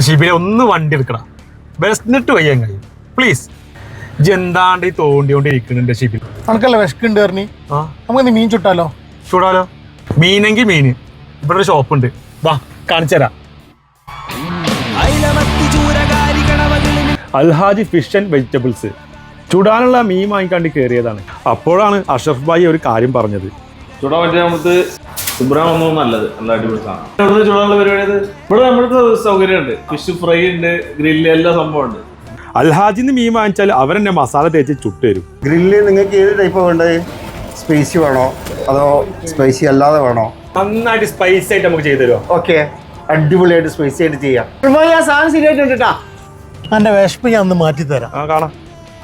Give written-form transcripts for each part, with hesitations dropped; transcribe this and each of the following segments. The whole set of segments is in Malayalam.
ഷിബിലെ ഒന്ന് വണ്ടി എടുക്കണം, ബെസ്റ്റിട്ട് വയ്യാൻ കഴിയും പ്ലീസ്. ഇജ്ജ് എന്താണ്ട് ഈ തോണ്ടിക്കൊണ്ടിരിക്കുന്നുണ്ട് ഷിബിൽ. നമുക്കല്ല വിശക്കുണ്ട് പറഞ്ഞി. നമുക്ക് മീൻ ചുട്ടാലോ? ചൂടാലോ? മീനെങ്കിൽ മീന്, ഇവിടെ ഒരു ഷോപ്പ് ഉണ്ട്, വാ കാണിച്ചു തരാം. അൽഹാജി ഫിഷ് ആൻഡ് വെജിറ്റബിൾസ്. ചുടാനുള്ള മീൻ വാങ്ങിക്കാണ്ട് കയറിയതാണ്. അപ്പോഴാണ് അഷ്റഫ് ഭായി ഒരു കാര്യം പറഞ്ഞത്. ചുടാൻ പറ്റിയ നമുക്ക് സുബ്രഹ്മണ്യം നല്ലത്, നല്ല അടിപൊളി സാധനം. ഇവിടെ ചുടാനുള്ള പരിപാടി ഇവിടെ നമ്മുടെ സൗകര്യമുണ്ട്, ഫിഷ് ഫ്രൈ ഉണ്ട്, ഗ്രില്ല്, എല്ലാ സംഭവം ഉണ്ട്. അൽഹാജിന്ന് മീൻ വാങ്ങിച്ചാൽ അവരെന്നെ മസാല തേച്ച് ചുട്ട് തരും. ഗ്രില്ല് നിങ്ങൾക്ക് ഏത് ടൈപ്പ് വേണ്ടത്? സ്പൈസി വേണോ അതോ സ്പൈസി അല്ലാതെ വേണോ? നന്നായിട്ട് സ്പൈസി ആയിട്ട് നമുക്ക് ചെയ്തു തരുമോ? ഓക്കെ, അടിപൊളിയായിട്ട് സ്പൈസി ആയിട്ട് ചെയ്യാം. സാധനം ശരിയായിട്ടുണ്ട് കേട്ടാ. എൻ്റെ വിശപ്പ് ഞാൻ ഒന്ന് മാറ്റി തരാം. കാണാം.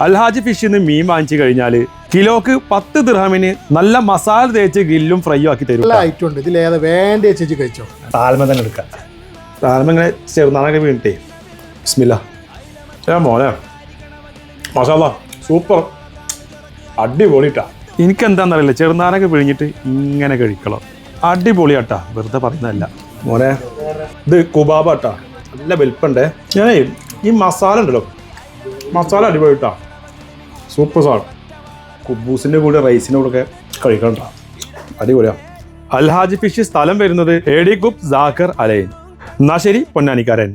അൽഹാജി ഫിഷിന്ന് മീൻ വാങ്ങിച്ചു കഴിഞ്ഞാൽ കിലോക്ക് 10 ദിർഹമിന് നല്ല മസാല തേച്ച് ഗ്രില്ലും ഫ്രൈയും ആക്കി തരും. നല്ല ഐറ്റം ഉണ്ട്, ഇതിലേതാ വേണ്ട ചേച്ചി കഴിച്ചോ. താൽമ തന്നെ എടുക്കാം. താൽമ ഇങ്ങനെ ചെറുനാളൊക്കെ വീണിട്ടേ. ബിസ്മില്ലാ. മോനെ മസാല സൂപ്പർ, അടിപൊളിട്ടാ. എനിക്കെന്താന്നറിയില്ല, ചെറുനാരൊക്കെ പിഴിഞ്ഞിട്ട് ഇങ്ങനെ കഴിക്കണം. അടിപൊളിയാട്ടാ, വെറുതെ പറയുന്നതല്ല മോനെ. ഇത് കുബാബാട്ടാ, നല്ല വലിപ്പണ്ടേ. ഞാനേ ഈ മസാല ഉണ്ടല്ലോ, മസാല അടിപൊളിട്ടാ, സൂപ്പർ സാധനം. കുബൂസിൻ്റെ കൂടെ റൈസിൻ്റെ കൂടെ ഒക്കെ കഴിക്കണ്ട, അടിപൊളിയാ. അൽഹാജി ഫിഷ് സ്ഥലം വരുന്നത് എഡി കുപ്പ് ജാക്കർ അലൈൻ. എന്നാ ശരി പൊന്നാനിക്കാരൻ.